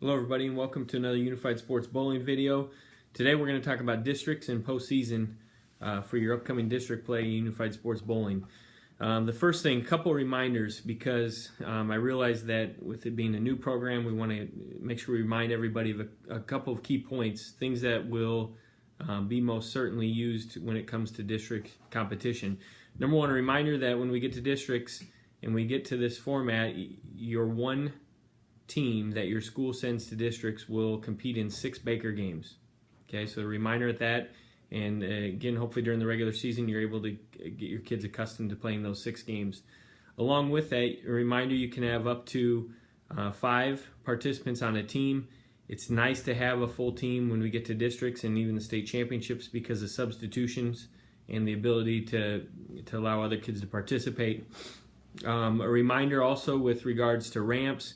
Hello everybody and welcome to another Unified Sports Bowling video. Today we're going to talk about districts and postseason for your upcoming district play Unified Sports Bowling. The first thing, couple reminders, because I realize that with it being a new program, we want to make sure we remind everybody of a couple of key points, things that will be most certainly used when it comes to district competition. Number one, a reminder that when we get to districts and we get to this format, your one team that your school sends to districts will compete in 6 Baker games. Okay, so a reminder at that, and again, hopefully during the regular season you're able to get your kids accustomed to playing those 6 games. Along with that, a reminder you can have up to 5 participants on a team. It's nice to have a full team when we get to districts and even the state championships because of substitutions and the ability to allow other kids to participate. A reminder also with regards to ramps.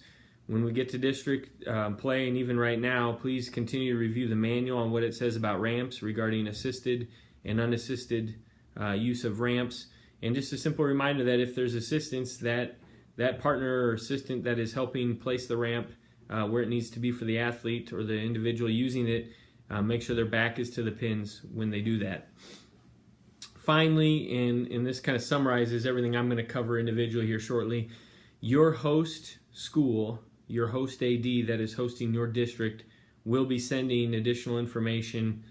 When we get to district play, and even right now, please continue to review the manual on what it says about ramps regarding assisted and unassisted use of ramps. And just a simple reminder that if there's assistance, that partner or assistant that is helping place the ramp where it needs to be for the athlete or the individual using it, make sure their back is to the pins when they do that. Finally, and this kind of summarizes everything I'm going to cover individually here shortly, your host school, your host AD that is hosting your district will be sending additional information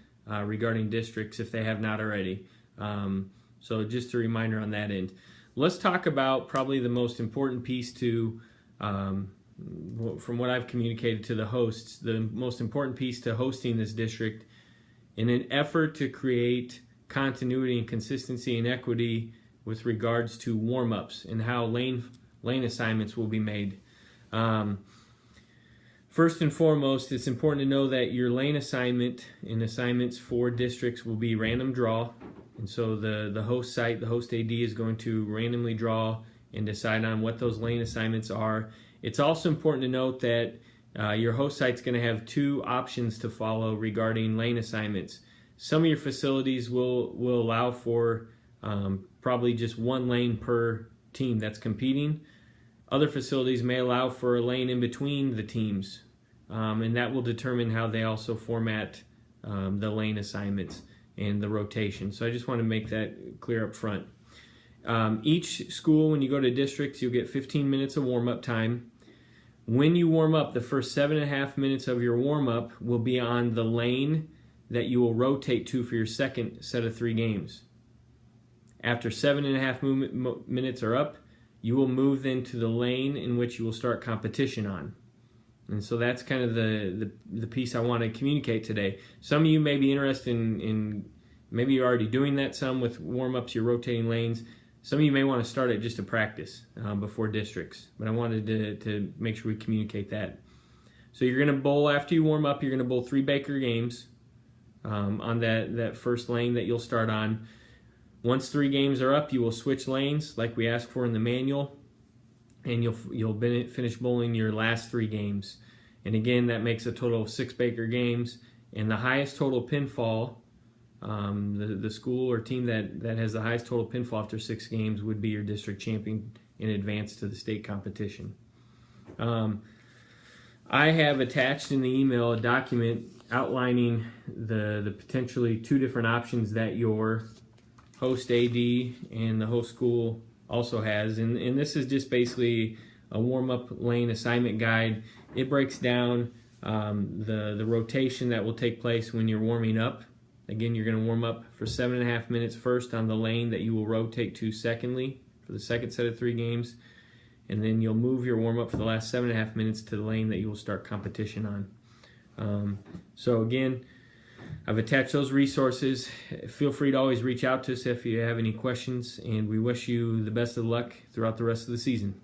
regarding districts if they have not already. So just a reminder on that end. Let's talk about probably the most important piece to, from what I've communicated to the hosts, the most important piece to hosting this district in an effort to create continuity and consistency and equity with regards to warm-ups and how lane assignments will be made. First and foremost, it's important to know that your lane assignment and assignments for districts will be random draw, and so the host site, the host AD, is going to randomly draw and decide on what those lane assignments are. It's also important to note that your host site's going to have 2 options to follow regarding lane assignments. Some of your facilities will allow for probably just 1 lane per team that's competing. Other facilities may allow for a lane in between the teams, and that will determine how they also format the lane assignments and the rotation. So I just want to make that clear up front. Each school, when you go to districts, you'll get 15 minutes of warm-up time. When you warm up, the first 7.5 minutes of your warm-up will be on the lane that you will rotate to for your second set of 3 games. After 7.5 minutes are up, you will move then to the lane in which you will start competition on. And so that's kind of the piece I want to communicate today. Some of you may be interested in maybe you're already doing that some with warm-ups, you're rotating lanes. Some of you may want to start it just to practice before districts, but I wanted to make sure we communicate that. So you're going to bowl after you warm up, you're going to bowl 3 Baker games on that first lane that you'll start on. Once 3 games are up, you will switch lanes like we asked for in the manual, and you'll finish bowling your last 3 games. And again, that makes a total of 6 Baker games, and the highest total pinfall, the school or team that has the highest total pinfall after 6 games would be your district champion in advance to the state competition. I have attached in the email a document outlining the potentially 2 different options that your host AD and the host school also has, and this is just basically a warm-up lane assignment guide. It breaks down the rotation that will take place when you're warming up. Again, you're going to warm up for 7.5 minutes first on the lane that you will rotate to secondly for the second set of 3 games, and then you'll move your warm-up for the last 7.5 minutes to the lane that you will start competition on. So again, I've attached those resources. Feel free to always reach out to us if you have any questions, and we wish you the best of luck throughout the rest of the season.